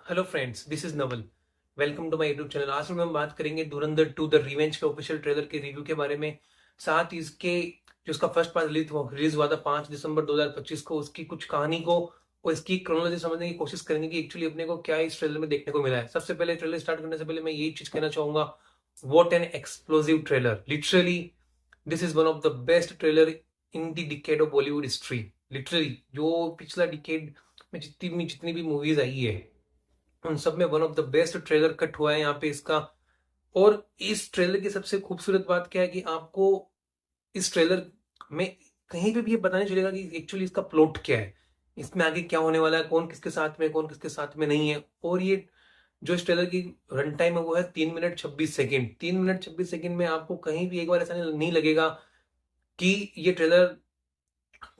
Hello friends, this is Naval. Welcome to my YouTube channel. आज में हम बात करेंगे धुरंधर 2 द रिवेंज के ऑफिशियल ट्रेलर के रिव्यू के बारे में। साथ ही इसके जो इसका फर्स्ट पार्ट रिलीज हुआ था 5 दिसंबर 2025 को, उसकी कुछ कहानी को और इसकी क्रोनोलॉजी समझने की कोशिश करेंगे कि एक्चुअली अपने को क्या इस ट्रेलर में देखने को मिला है। सबसे पहले ट्रेलर स्टार्ट करने से पहले मैं यही चीज कहना चाहूंगा, what an explosive trailer. Literally this is one of the best trailer in the decade of Bollywood history. Literally जो पिछला डिकेड में जितनी भी मूवीज आई है उन सब में one of the best trailer cut हुआ है यहाँ पे इसका। और इस ट्रेलर की सबसे खूबसूरत बात क्या है कि आपको इस ट्रेलर में कहीं पे भी ये पता नहीं चलेगा कि एक्चुअली इसका प्लॉट क्या है, इसमें आगे क्या होने वाला है, कौन किसके साथ में कौन किसके साथ में नहीं है। और ये जो इस ट्रेलर की रन टाइम है वो है 3 मिनट 26 सेकेंड। 3 मिनट 26 सेकेंड में आपको कहीं भी एक बार ऐसा नहीं लगेगा कि ये ट्रेलर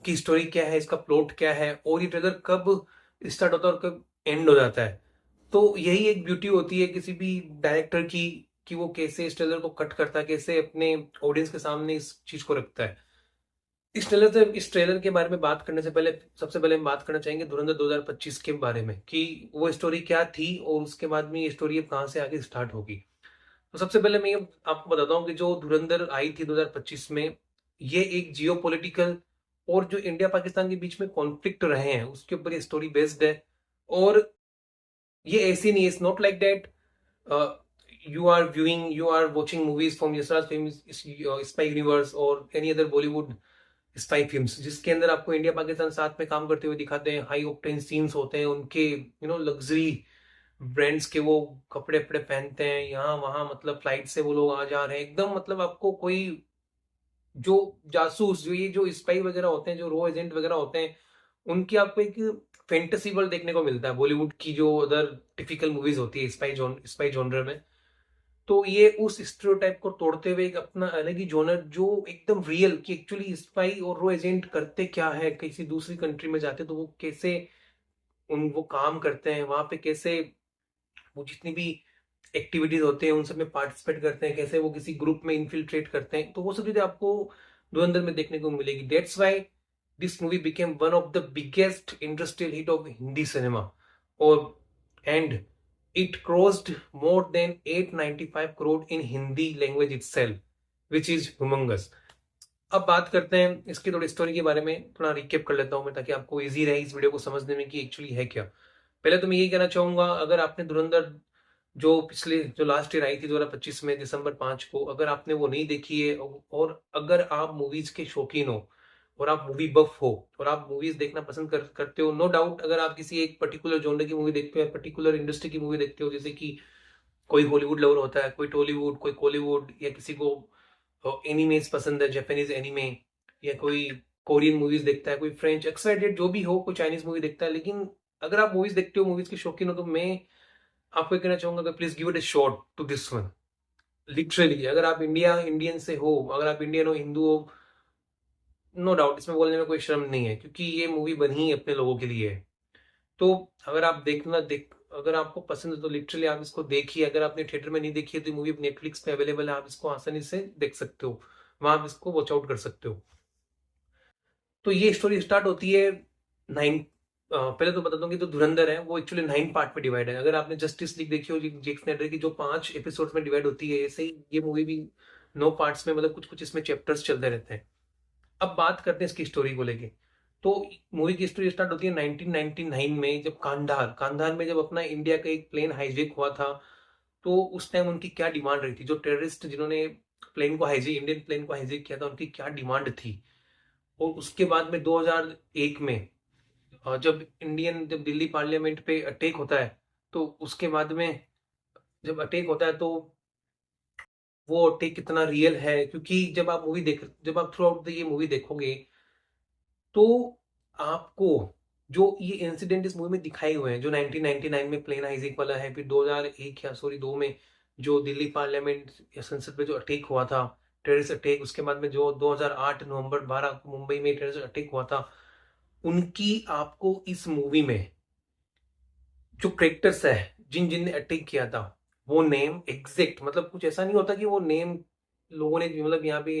की स्टोरी क्या है, इसका प्लॉट क्या है और ये ट्रेलर कब स्टार्ट होता है और कब एंड हो जाता है। तो यही एक ब्यूटी होती है किसी भी डायरेक्टर की, कि वो कैसे इस ट्रेलर को कट करता है, कैसे अपने ऑडियंस के सामने इस चीज को रखता है। इस ट्रेलर के बारे में बात करने से पहले सबसे पहले हम बात करना चाहेंगे धुरंधर 2025 के बारे में कि वो स्टोरी क्या थी और उसके बाद में ये स्टोरी अब कहाँ से आगे स्टार्ट होगी। तो सबसे पहले मैं ये आपको बताता हूँ कि जो धुरंधर आई थी 2025 में, ये एक जियो पॉलिटिकल और जो इंडिया पाकिस्तान के बीच में कॉन्फ्लिक्ट रहे हैं उसके ऊपर ये स्टोरी बेस्ड है। और ये ऐसी नहीं, it's not like that you are watching movies from Yasraj film spy universe और any other Bollywood spy films जिसके अंदर आपको इंडिया पाकिस्तान साथ में काम करते हुए दिखाते हैं। हाई ऑक्टेन सीन्स होते हैं उनके, लग्जरी ब्रांड्स के वो कपड़े वपड़े पहनते हैं, यहाँ वहां मतलब फ्लाइट से वो लोग आ जा रहे हैं एकदम, मतलब आपको कोई जो जासूस जो ये जो स्पाई वगैरह होते हैं, जो रो एजेंट वगैरह होते हैं, उनकी आपको एक फैंटेसी वर्ल्ड देखने को मिलता है बॉलीवुड की जो अदर टिपिकल मूवीज होती है स्पाई जॉनर में। तो ये उस स्टीरियोटाइप को तोड़ते हुए एक अपना अलग ही जॉनर जो एकदम रियल कि एक्चुअली स्पाई और रो एजेंट करते क्या है, किसी दूसरी कंट्री में जाते तो वो कैसे वो काम करते हैं वहां पे, कैसे वो जितनी भी एक्टिविटीज होते हैं उन सब में पार्टिसिपेट करते हैं, कैसे वो किसी ग्रुप में इन्फिल्ट्रेट करते हैं। तो वो सब चीजें आपको धुरंधर में देखने को मिलेगी। That's why this movie became one of the biggest industrial hit of Hindi cinema. और and it crossed more than 895 crore in Hindi language itself, which is humongous. अब बात करते हैं इसकी थोड़ी स्टोरी के बारे में, थोड़ा रिकेप कर लेता हूं मैं ताकि आपको इजी रहे इस वीडियो को समझने में कि एक्चुअली है क्या। पहले तो मैं यही कहना चाहूंगा, अगर आपने धुरंधर जो लास्ट ईयर आई थी 2025 में दिसंबर 5 को, अगर आपने वो नहीं देखी है और अगर आप मूवीज के शौकीन हो और आप मूवी बफ हो और आप मूवीज देखना पसंद करते हो, नो डाउट अगर आप किसी एक पर्टिकुलर जॉनर की मूवी देखते हो, पर्टिकुलर इंडस्ट्री की मूवी देखते हो, जैसे कि कोई हॉलीवुड लवर होता है, कोई टॉलीवुड, कोई कॉलीवुड, या किसी को एनिमेज पसंद है, जापानीज एनिमे, या कोई कोरियन मूवीज देखता है, कोई फ्रेंच एक्साइटेड जो भी हो, कोई चाइनीज मूवी देखता है, लेकिन अगर आप मूवीज देखते हो, मूवीज के शौकीन हो, तो मैं आपको ये कहना चाहूंगा कि please give it a shot to this one. Literally अगर आप इंडियन से हो, अगर आप इंडियन हो, हिंदू हो, नो डाउट इसमें बोलने में कोई शर्म नहीं है क्योंकि ये मूवी बनी ही अपने लोगों के लिए है। तो अगर आप अगर आपको पसंद है तो लिटरली आप इसको देखिए। अगर आपने थिएटर में नहीं देखी है तो मूवी नेटफ्लिक्स पे अवेलेबल है, आप इसको आसानी से देख सकते हो, वहां आप इसको वॉच आउट कर सकते हो। तो ये स्टोरी स्टार्ट होती है नाइन पहले तो बता दूं कि जो धुरंधर है वो एक्चुअली 9 पार्ट में डिवाइड है। अगर आपने जस्टिस लीग देखी हो जेक स्नाइडर की, जो 5 एपिसोड्स में डिवाइड होती है, ऐसे ही ये मूवी भी 9 पार्ट्स में, मतलब कुछ कुछ इसमें चैप्टर्स चलते रहते हैं। अब बात करते हैं इसकी स्टोरी को लेके। तो मूवी की स्टोरी स्टार्ट होती है 1999 में, जब कांधार कांधार में जब अपना इंडिया का एक प्लेन हाईजेक हुआ था। तो उस टाइम उनकी क्या डिमांड रही थी, जो टेररिस्ट जिन्होंने इंडियन प्लेन को हाईजेक किया था, उनकी क्या डिमांड थी। और उसके बाद में 2001 में जब दिल्ली पार्लियामेंट पे अटैक होता है, तो उसके बाद में जब अटैक होता है तो वो अटैक कितना रियल है, क्योंकि जब आप थ्रू आउट ये मूवी देखोगे तो आपको जो ये इंसिडेंट इस मूवी में दिखाए हुए हैं, जो 1999 में प्लेन हाइजेक वाला है, फिर 2001 या सॉरी 2 में जो दिल्ली पार्लियामेंट या संसद पे जो अटैक हुआ था, टेररिस्ट अटैक, उसके बाद में जो 2008 नवंबर 12 को मुंबई में टेररिस्ट अटैक हुआ था, उनकी आपको इस मूवी में जो करेक्टर्स है, जिन जिन ने अटैक किया था, वो नेम एग्जैक्ट, मतलब कुछ ऐसा नहीं होता कि वो नेम लोगों ने मतलब यहाँ पे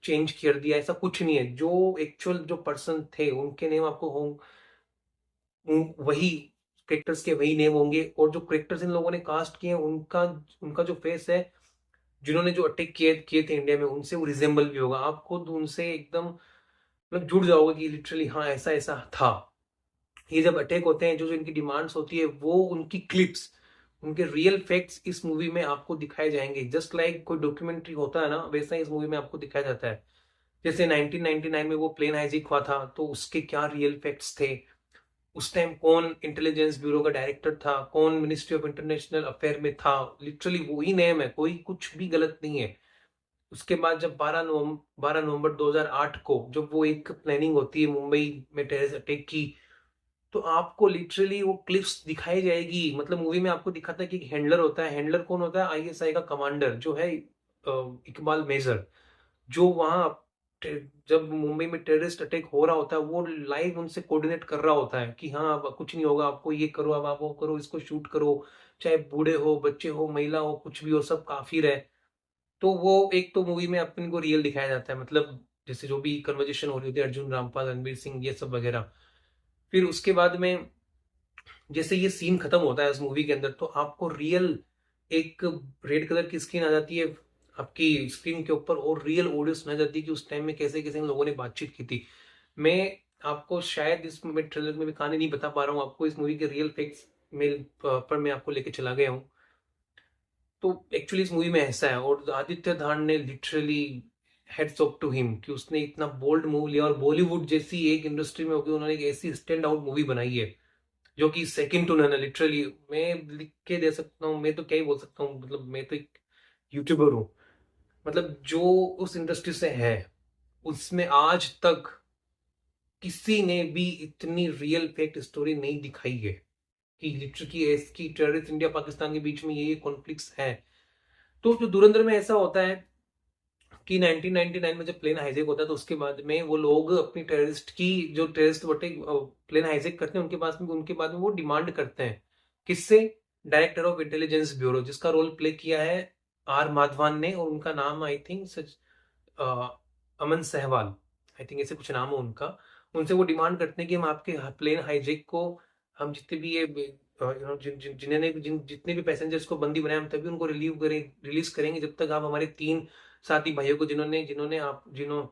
चेंज कर दिया, ऐसा कुछ नहीं है। जो एक्चुअल जो पर्सन थे उनके नेम आपको वही कैरेक्टर्स के वही नेम होंगे, और जो कैरेक्टर्स इन लोगों ने कास्ट किए हैं उनका उनका जो फेस है, जिन्होंने जो अटैक किए किए थे इंडिया में, उनसे वो रिजेंबल भी होगा। आप खुद उनसे एकदम मतलब जुड़ जाओगे कि लिटरली हाँ ऐसा ऐसा था। ये जब अटैक होते हैं, जो जो इनकी डिमांड्स होती है, वो उनकी क्लिप्स, उनके रियल फैक्ट्स इस मूवी में आपको दिखाए जाएंगे। जस्ट लाइक कोई डॉक्यूमेंट्री होता है ना, वैसा ही इस मूवी में आपको दिखाया जाता है। जैसे 1999 में वो प्लेन हाइजैक हुआ था, तो उसके क्या रियल फैक्ट्स थे, उस टाइम कौन इंटेलिजेंस ब्यूरो का डायरेक्टर था, कौन मिनिस्ट्री ऑफ इंटरनेशनल अफेयर में था, लिटरली वही नेम है, कोई कुछ भी गलत नहीं है। उसके बाद जब 12 नवंबर 2008 को जब वो एक प्लानिंग होती है मुंबई में टेररिस्ट अटैक की, तो आपको लिटरली वो क्लिप्स दिखाई जाएगी। मतलब मूवी में आपको दिखाता है कि एक हैंडलर होता है। हैंडलर कौन होता है? आईएसआई का कमांडर जो है इकबाल मेजर, जो वहां जब मुंबई में टेररिस्ट अटैक हो रहा होता है, वो लाइव उनसे कोऑर्डिनेट कर रहा होता है कि हाँ अब कुछ नहीं होगा, आपको ये करो, अब आप वो करो, इसको शूट करो, चाहे बूढ़े हो, बच्चे हो, महिला हो, कुछ भी हो, सब काफिर है। तो वो एक तो मूवी में अपन को रियल दिखाया जाता है, मतलब जैसे जो भी कन्वर्जेशन हो रही होती है अर्जुन रामपाल, रणवीर सिंह, ये सब वगैरह। फिर उसके बाद में जैसे ये सीन खत्म होता है इस मूवी के अंदर, तो आपको रियल एक रेड कलर की स्क्रीन आ जाती है आपकी स्क्रीन के ऊपर, और रियल ऑडियो सुना जाती है कि उस टाइम में कैसे कैसे इन लोगों ने बातचीत की थी। मैं आपको शायद इस ट्रेलर में भी कहानी नहीं बता पा रहा हूँ आपको, इस मूवी के रियल फैक्ट्स में पर मैं आपको लेके चला गया हूँ। तो एक्चुअली इस मूवी में ऐसा है, और आदित्य धान ने literally hats off to him कि उसने इतना बोल्ड मूव लिया, और बॉलीवुड जैसी एक इंडस्ट्री में होकर उन्होंने एक ऐसी स्टैंड आउट मूवी बनाई है जो कि सेकंड टू नन है। लिटरली मैं लिख के दे सकता हूँ, मैं तो क्या ही बोल सकता हूँ, मतलब मैं तो एक यूट्यूबर हूँ। मतलब जो उस इंडस्ट्री से है, उसमें आज तक किसी ने भी इतनी रियल फैक्ट स्टोरी नहीं दिखाई है कि लिटरली की इसकी टेररिस्ट इंडिया पाकिस्तान के बीच में ये कॉन्फ्लिक्ट्स है। तो जो धुरंधर में ऐसा होता है कि 1999 में जब प्लेन हाईजैक होता है, तो उसके बाद में वो लोग अपनी टेररिस्ट की जो टेररिस्ट बटे प्लेन हाईजैक करते हैं, उनके बाद में वो डिमांड करते हैं। किससे? डायरेक्टर ऑफ इंटेलिजेंस ब्यूरो, जिसका रोल प्ले किया है आर माधवान ने, और उनका नाम I think such Aman Sahiwal, I think ऐसे कुछ नाम है उनका। उनसे वो डिमांड करते हैं कि हम आपके प्लेन हाईजैक को, हम जितने भी ये जितने भी पैसेंजर्स को बंदी बनाए, हम तभी उनको रिलीज करेंगे जब तक आप हमारे 3 साथी भाइयों को, जिन्होंने जिन्होंने आप जिन्हों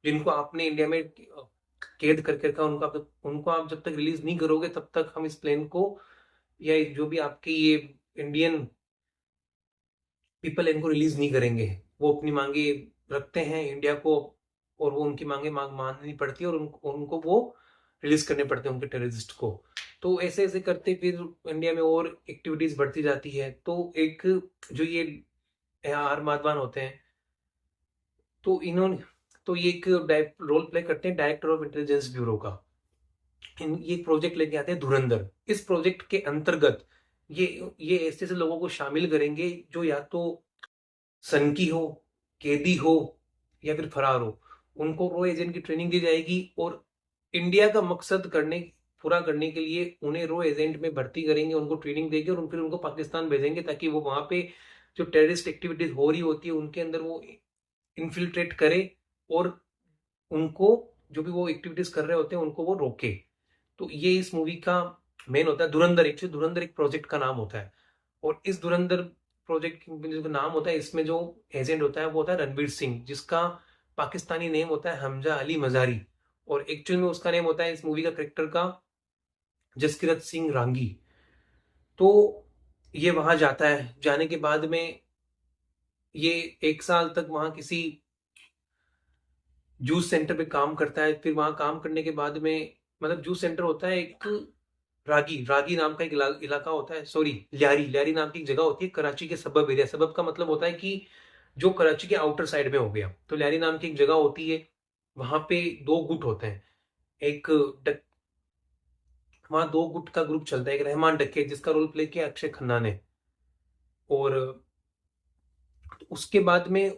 जिनको आपने इंडिया में कैद करके रखा, उनको आप जब तक रिलीज नहीं करोगे, तब तक हम इस प्लेन को, या जो भी आपकी ये इंडियन पीपल, इनको रिलीज नहीं करेंगे। वो अपनी मांगे रखते हैं इंडिया को, और वो उनकी मांगे माननी पड़ती है, और उनको वो रिलीज करने पड़ते हैं उनके टेररिस्ट को। तो ऐसे ऐसे करते फिर इंडिया में और एक्टिविटीज बढ़ती जाती है। तो एक जो ये आर माधवान होते हैं, तो इन्होंने, तो ये एक रोल प्ले करते हैं डायरेक्टर ऑफ इंटेलिजेंस ब्यूरो का। ये प्रोजेक्ट लेके आते हैं धुरंधर। इस प्रोजेक्ट के अंतर्गत ये ऐसे ऐसे लोगों को शामिल करेंगे जो या तो सनकी हो, कैदी हो, या फिर फरार हो। उनको रो एजेंट की ट्रेनिंग दी जाएगी, और इंडिया का मकसद पूरा करने के लिए उन्हें रो एजेंट में भर्ती करेंगे, उनको ट्रेनिंग देंगे, और फिर उनको पाकिस्तान भेजेंगे, ताकि वो वहां पे जो टेररिस्ट एक्टिविटीज हो रही होती है उनके अंदर वो इन्फिल्ट्रेट करे, और उनको, जो भी वो एक्टिविटीज कर रहे होते हैं, उनको वो रोके। तो ये इस मूवी का मेन होता है। धुरंधर, एक्चुअली धुरंधर एक प्रोजेक्ट का नाम होता है, और इस धुरंधर प्रोजेक्ट जो नाम होता है, इसमें जो एजेंट होता है वो होता है रणवीर सिंह, जिसका पाकिस्तानी नेम होता है हमजा अली मजारी, और एक्चुअल में उसका नेम होता है इस मूवी का करेक्टर का जसकिरत सिंह रांगी। तो ये वहां जाता है, जाने के बाद में ये 1 साल तक वहां किसी जूस सेंटर पे काम करता है। फिर वहां काम करने के बाद में, मतलब जूस सेंटर होता है एक, रागी रागी नाम का एक इलाका होता है, सॉरी लियारी लियारी नाम की एक जगह होती है कराची के सबब एरिया। सबब का मतलब होता है कि जो कराची के आउटर साइड में हो गया। तो लियारी नाम की एक जगह होती है, वहां पे 2 गुट होते हैं। एक डक वहां 2 गुट का ग्रुप चलता है। एक रहमान डक्के, जिसका रोल प्ले किया अक्षय खन्ना ने, और उसके बाद में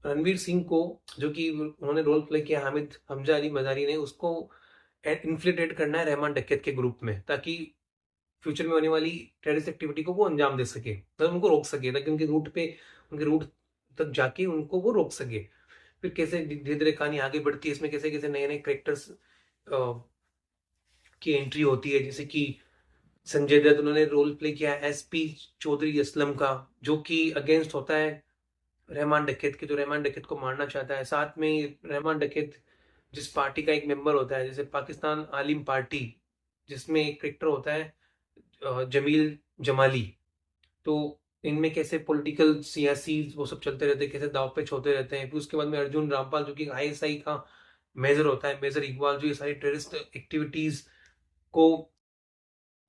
रणवीर सिंह को, जो कि उन्होंने रोल प्ले किया हामिद हमजा अली मजारी ने, उसको इन्फ्लिट्रेट करना है रहमान डकैत के ग्रुप में, ताकि फ्यूचर में होने वाली टेररिस्ट एक्टिविटी को वो अंजाम दे सके, मतलब उनको रोक सके, ताकि उनके रूट तक जाके उनको वो रोक सके। फिर कैसे धीरे धीरे कहानी आगे बढ़ती है, इसमें कैसे कैसे नए नए करेक्टर्स की एंट्री होती है, जैसे कि संजय दत्त, उन्होंने रोल प्ले किया एसपी चौधरी असलम का, जो कि अगेंस्ट होता है रहमान डकैत के, जो रहमान डकैत को मारना चाहता है। साथ में रहमान डकैत जिस पार्टी का एक मेंबर होता है, जैसे पाकिस्तान आलिम पार्टी, जिसमें एक क्रिकेटर होता है जमील जमाली। तो इनमें कैसे पॉलिटिकल सियासी वो सब चलते रहते हैं, कैसे दाव पेच होते रहते हैं। फिर उसके बाद में अर्जुन रामपाल, जो कि आईएसआई का मेजर होता है, मेजर इकबाल, जो ये सारी टेररिस्ट एक्टिविटीज को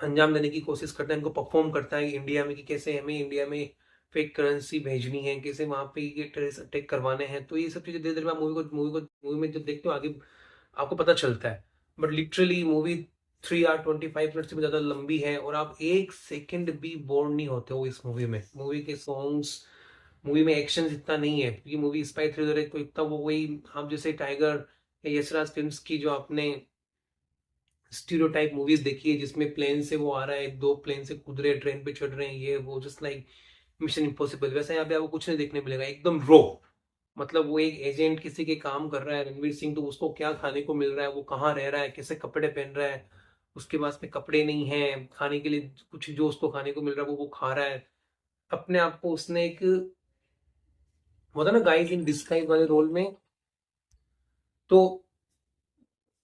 अंजाम देने की कोशिश करता है, इनको परफॉर्म करता है इंडिया में, कि कैसे हमें इंडिया में फेक करेंसी भेजनी है, कैसे वहां पे ये टेररिस्ट अटैक करवाने हैं। तो ये सब चीजें धीरे धीरे आप मूवी में जब देखते हो आगे आपको पता चलता है। But literally movie 3 hour 25 minutes से भी ज्यादा लंबी है, और आप एक सेकंड भी बोर नहीं होते हो इस मूवी में। मूवी के सॉन्ग्स, मूवी में एक्शन इतना नहीं है, क्योंकि मूवी स्पाई थ्रिलर है, तो इतना वो वही आप जैसे टाइगर या यशराज फिल्म्स की जो आपने स्टीरियोटाइप मूवीज देखी है, जिसमें प्लेन से वो आ रहा है, दो प्लेन से कूद रहे हैं, ट्रेन पे चढ़ रहे हैं, ये वो जस्ट लाइक मिशन इम्पॉसिबल, वैसा यहाँ पे आपको कुछ नहीं देखने मिलेगा। एकदम रो, मतलब वो एक एजेंट किसी के काम कर रहा है रणवीर सिंह, तो उसको क्या खाने को मिल रहा है, वो कहाँ रह रहा है, कैसे कपड़े पहन रहा है, उसके पास में कपड़े नहीं है, खाने के लिए कुछ जो उसको खाने को मिल रहा है वो खा रहा है। अपने आप को उसने एक होता ना गाइस इन डिस्गाइज वाले रोल में। तो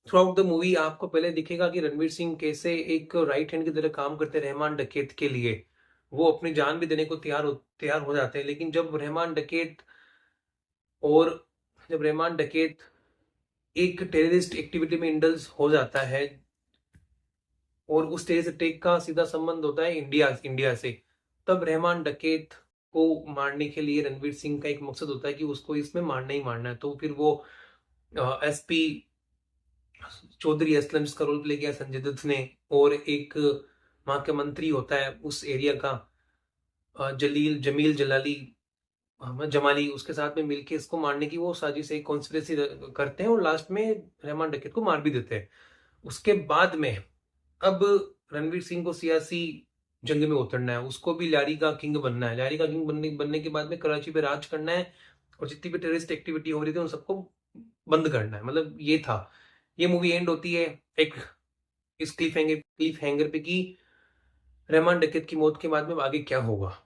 थ्रू आउट द मूवी आपको पहले दिखेगा कि रणवीर सिंह कैसे एक राइट हैंड की तरह काम करते हैं रहमान डकैत के लिए। वो अपनी जान भी देने को तैयार हो जाते हैं, लेकिन और जब रहमान डकैत एक टेररिस्ट एक्टिविटी में इंडल्ज हो जाता है, और उस टेररिस्ट अटैक का सीधा संबंध होता है इंडिया से, तब रहमान डकैत को मारने के लिए रणवीर सिंह का एक मकसद होता है कि उसको इसमें मारना ही मारना है। तो फिर वो एसपी चौधरी असलम का रोल प्ले किया संजय दत्त ने, और एक वहां के मंत्री होता है उस एरिया का जमील जलाली, जमाली, उसके साथ में मिलके इसको मारने की वो साजिश एक कॉन्स्पिरेसी करते हैं, और लास्ट में रहमान डकैत को मार भी देते हैं। उसके बाद में अब रणवीर सिंह को सियासी जंग में उतरना है, उसको भी लारी का किंग बनना है। लारी का किंग बनने के बाद में कराची पे राज करना है, और जितनी भी टेररिस्ट एक्टिविटी हो रही थी उन सबको बंद करना है। मतलब ये था। ये मूवी एंड होती है एक इस क्लिफ हैंगर पे कि रहमान डकैत की मौत के बाद में आगे क्या होगा।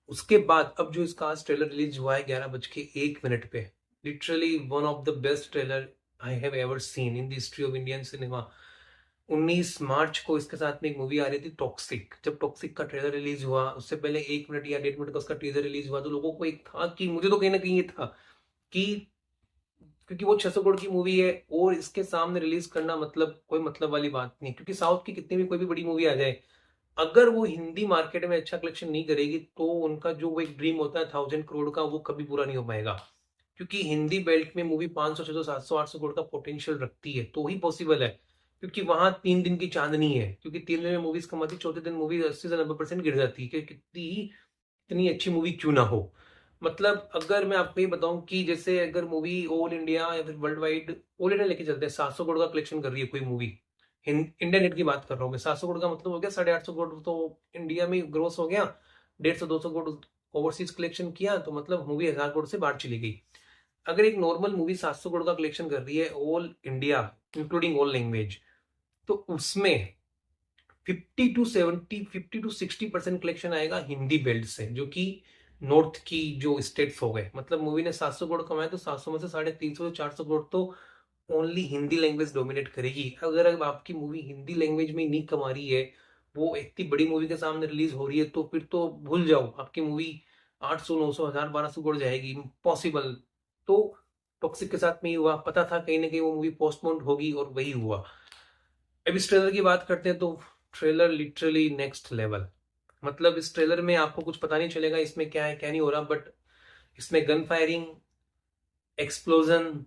उसके बाद अब जो इसका आज ट्रेलर रिलीज हुआ है 11:01 पे, literally one of the best trailer I have ever seen in the history of Indian cinema. 19 मार्च को इसके साथ में एक मूवी आ रही थी टॉक्सिक। जब टॉक्सिक का ट्रेलर रिलीज हुआ, उससे पहले 1 मिनट या 1.5 मिनट का उसका टीजर रिलीज हुआ, तो लोगों को एक था कि, मुझे तो कहीं ना कहीं ये था कि क्योंकि वो 600 करोड़ की मूवी है, और इसके सामने रिलीज करना मतलब कोई मतलब वाली बात नहीं, क्योंकि साउथ की कितनी भी कोई भी बड़ी मूवी आ जाए, अगर वो हिंदी मार्केट में अच्छा कलेक्शन नहीं करेगी, तो उनका जो वो एक ड्रीम होता है 1000 करोड़ का, वो कभी पूरा नहीं हो पाएगा। क्योंकि हिंदी बेल्ट में मूवी 500 600 700 800 करोड़ का पोटेंशियल रखती है, तो ही पॉसिबल है। क्योंकि वहां 3 दिन की चांदनी है, क्योंकि 3 दिन में मूवीज कमाती, चौथे दिन मूवी 80 से 90% गिर जाती है, कि इतनी अच्छी मूवी क्यों ना हो। मतलब अगर मैं आपको ये बताऊं कि जैसे अगर मूवी ऑल इंडिया या फिर वर्ल्ड वाइड, ऑल इंडिया लेके चलते हैं, 700 करोड़ का कलेक्शन कर रही है कोई मूवी, इंडिया नेट की बात कर रहा हूँ मैं, 700 करोड़ का मतलब हो गया 850 करोड़, तो इंडिया में ग्रोस हो गया 150 200 करोड़, ओवरसीज कलेक्शन किया, तो मतलब मूवी 1000 करोड़ से बाहर चली गई। अगर एक नॉर्मल मूवी 700 करोड़ का कलेक्शन कर रही है all India including all language, तो उसमें 50 to 60% कलेक्शन आएगा हिंदी बेल्ट से, जो कि नॉर्थ की जो स्टेट्स हो गए। मतलब मूवी ने 700 करोड़ कमाए, तो 700 में से 350 से 400 करोड़ तो ओनली हिंदी लैंग्वेज डोमिनेट करेगी। अगर अब आपकी मूवी हिंदी लैंग्वेज में नहीं कमा रही है, वो इतनी बड़ी मूवी के सामने रिलीज हो रही है, तो फिर तो भूल जाओ, आपकी मूवी 800 900 1000 1200 करोड़ जाएगी, इम्पॉसिबल। तो टॉक्सिक के साथ में ही हुआ, पता था कहीं ना कहीं वो मूवी पोस्टपोन्ड होगी, और वही हुआ। अब इस ट्रेलर की बात करते हैं, तो ट्रेलर लिटरली नेक्स्ट लेवल। मतलब इस ट्रेलर में आपको कुछ पता नहीं चलेगा इसमें क्या है क्या नहीं हो रहा, बट इसमें गन फायरिंग, एक्सप्लोजन,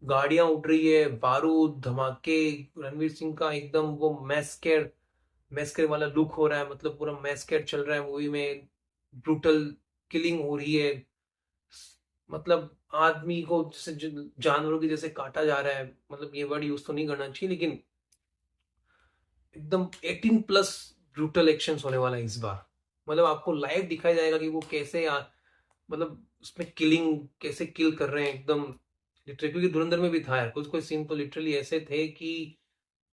गाड़ियां उड़ रही है, बारूद धमाके, रणवीर सिंह का एकदम वो मैस्केर वाला लुक हो रहा है, मतलब पूरा मैस्केर चल रहा है मूवी में, ब्रूटल किलिंग हो रही है, मतलब आदमी को जैसे जानवरों की जैसे काटा जा रहा है। मतलब ये वर्ड यूज तो नहीं करना चाहिए, लेकिन एकदम 18+ ब्रूटल एक्शन होने वाला है इस बार। मतलब आपको लाइव दिखाया जाएगा कि वो कैसे मतलब उसमें किलिंग कैसे किल कर रहे हैं एकदम लिटरली, क्योंकि धुरंधर में भी था यार कुछ कुछ सीन तो लिटरली ऐसे थे कि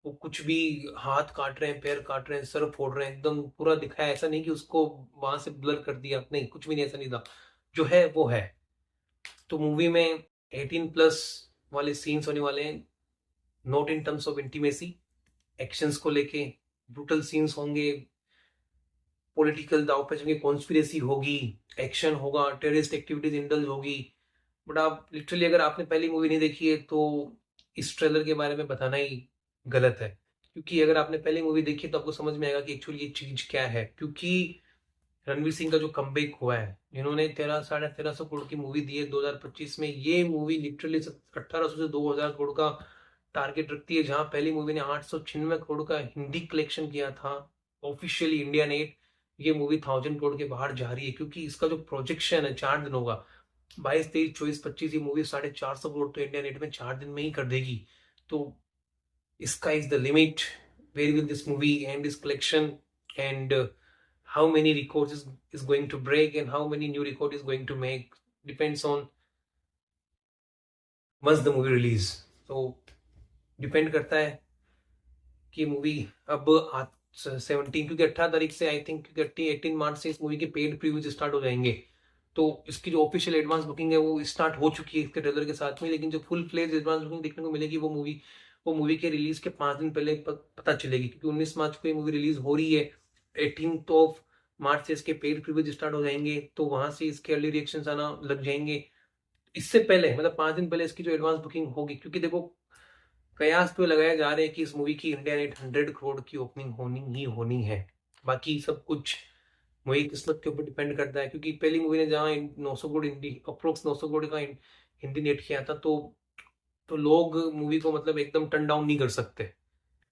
वो कुछ भी हाथ काट रहे हैं, पैर काट रहे हैं, सर फोड़ रहे हैं, एकदम पूरा दिखाया। ऐसा नहीं कि उसको वहां से ब्लर कर दिया, नहीं, कुछ भी नहीं, ऐसा नहीं था। जो है वो है। तो मूवी में 18+ वाले सीन्स होने वाले हैं, not in terms of intimacy, actions को लेके ब्रूटल सीन्स होंगे, पॉलिटिकल दांवपेच होंगे, कॉन्स्पिरेसी होगी, एक्शन होगा, टेररिस्ट एक्टिविटीज इंडल्ज होगी। बट आप लिटरली अगर आपने पहली मूवी नहीं देखी है तो इस ट्रेलर के बारे में बताना ही गलत है, क्योंकि अगर आपने पहली मूवी देखी तो आपको समझ में आएगा कि एक्चुअली ये चीज क्या है। क्योंकि रणवीर सिंह का जो कमबैक हुआ है, जिन्होंने 1300 साढ़े 1300 करोड़ की मूवी दी है 2025 में, ये मूवी लिटरली 1800 से 2000 करोड़ का टारगेट रखती है, जहां पहली मूवी ने 896 करोड़ का हिंदी कलेक्शन किया था ऑफिशियली इंडिया नेट। ये मूवी 1000 करोड़ के बाहर जा रही है, क्योंकि इसका जो प्रोजेक्शन है 4 दिनों का, 22, 23, 24, 25, ये मूवी 450 करोड़ तो इंडिया नेट में 4 दिन में ही कर देगी। तो sky is the limit. Where will this movie end its collection, and how many records is going to break, and how many new record is going to make, depends on once the movie release. तो depend करता है कि movie अब 17, क्योंकि 18 तारीख से I think, क्योंकि 18 मार्च से इस मूवी के पेड प्रीव्यूज स्टार्ट हो जाएंगे। तो इसकी जो ऑफिशियल एडवांस बुकिंग है वो स्टार्ट हो चुकी है इसके ट्रेलर के साथ में, लेकिन जो फुल फ्लेज एडवांस बुकिंग देखने को मिलेगी वो मूवी के रिलीज के 5 दिन पहले पता चलेगी, क्योंकि 19 मार्च को ये मूवी रिलीज हो रही है। 18 मार्च से इसके पेड प्रीव्यूज स्टार्ट हो जाएंगे, तो वहां से इसके अर्ली रिएक्शन आना लग जाएंगे। इससे पहले मतलब 5 दिन पहले इसकी जो एडवांस बुकिंग होगी, क्योंकि देखो कयास तो लगाया जा रहे हैं कि इस मूवी की इंडिया नेट 100 करोड़ की ओपनिंग होनी ही होनी है। बाकी सब कुछ वही किस्मत के ऊपर डिपेंड करता है, क्योंकि पहली मूवी ने जहाँ 900 करोड़ हिंदी, अप्रोक्स 900 करोड़ का हिंदी नेट किया था, तो लोग मूवी को मतलब एकदम टर्न डाउन नहीं कर सकते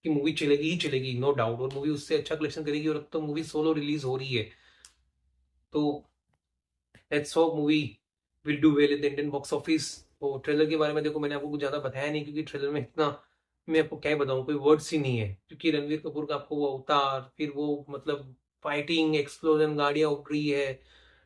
कि मूवी चलेगी ही चलेगी, नो डाउट, और मूवी उससे अच्छा कलेक्शन करेगी। और अब तो मूवी सोलो रिलीज हो रही है, तो let's hope movie will do well in the Indian box office. तो ट्रेलर के बारे में देखो, मैंने आपको कुछ ज्यादा बताया नहीं, क्योंकि ट्रेलर में इतना मैं आपको क्या बताऊं, कोई वर्ड्स ही नहीं है। क्योंकि रणवीर कपूर का आपको वो अवतार, फिर वो मतलब फाइटिंग, एक्सप्लोजन, गाड़ियां उड़ रही है,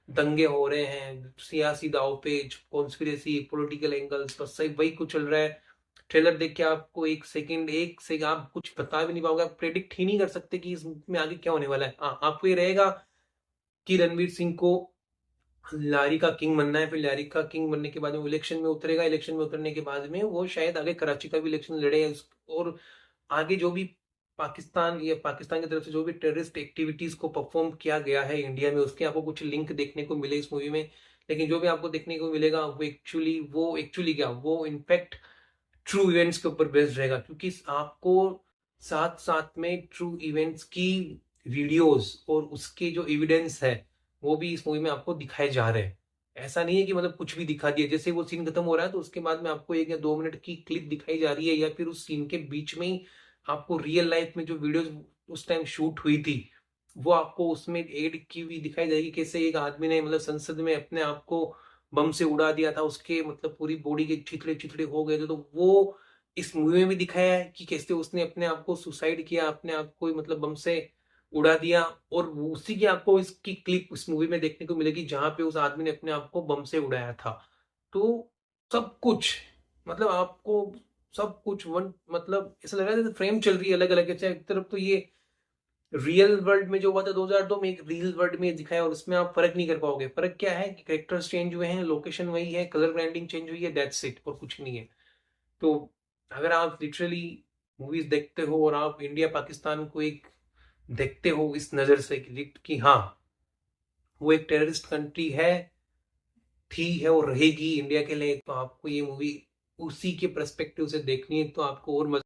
दंगे हो रहे हैं, सियासी दावपेच, कॉन्स्पिरेसी, पॉलिटिकल एंगल्स, बस सही वही कुछ चल रहा है। ट्रेलर देख के आपको एक से आप कुछ बता भी नहीं पाओगे, आप प्रेडिक्ट ही नहीं कर सकते कि इसमें आगे क्या होने वाला है। हाँ, आपको ये रहेगा कि रणवीर सिंह को लारी का किंग बनना है, फिर लारी का किंग बनने के बाद में वो इलेक्शन में उतरेगा, इलेक्शन में उतरने के बाद में वो शायद आगे कराची का भी इलेक्शन लड़े, और आगे जो भी पाकिस्तान की तरफ से जो भी टेररिस्ट एक्टिविटीज को परफॉर्म किया गया है इंडिया में, उसके आपको कुछ लिंक देखने को मिले इस मूवी में। लेकिन जो भी आपको देखने को मिलेगा वो एक्चुअली क्या, वो इनफैक्ट ट्रू इवेंट्स के ऊपर बेस्ड रहेगा, क्योंकि आपको साथ साथ में ट्रू इवेंट्स की वीडियोस और उसके जो एविडेंस है वो भी इस मूवी में आपको दिखाए जा रहे हैं। ऐसा नहीं है कि मतलब कुछ भी दिखा दिया, जैसे वो सीन खत्म हो रहा है तो उसके बाद में आपको 1 या 2 मिनट की क्लिप दिखाई जा रही है, या फिर उस सीन के बीच में ही आपको रियल लाइफ में जो वीडियोस उस टाइम शूट हुई थी वो आपको उसमें एड की हुई दिखाई जाएगी। कैसे एक आदमी ने मतलब संसद में अपने आप को बम से उड़ा दिया था, उसके मतलब पूरी बॉडी के चिथड़े चिथड़े हो गए थे, तो वो इस मूवी में भी दिखाया है कि कैसे उसने अपने आप को सुसाइड किया, अपने आप को मतलब बम से उड़ा दिया। और उसी की आपको इसकी क्लिप इस मूवी में देखने को मिलेगी, जहां पे उस आदमी ने अपने आप को बम से उड़ाया था। तो सब कुछ मतलब आपको सब कुछ वन मतलब ऐसा लग रहा है जैसे फ्रेम चल रही है अलग अलग। अच्छा, एक तरफ तो ये रियल वर्ल्ड में जो हुआ था 2002 में, एक रियल वर्ल्ड में दिखाया, और उसमें आप फर्क नहीं कर पाओगे। फर्क क्या है कि कैरेक्टर्स चेंज हुए हैं, लोकेशन वही है, कलर ग्राइंडिंग चेंज हुई है, दैट्स इट, और कुछ नहीं है। तो अगर आप लिटरली मूवीज देखते हो और आप इंडिया पाकिस्तान को एक देखते हो इस नजर से कि हाँ वो एक टेररिस्ट कंट्री है, थी है और रहेगी इंडिया के लिए, तो आपको ये मूवी उसी के पर्सपेक्टिव से देखनी है, तो आपको और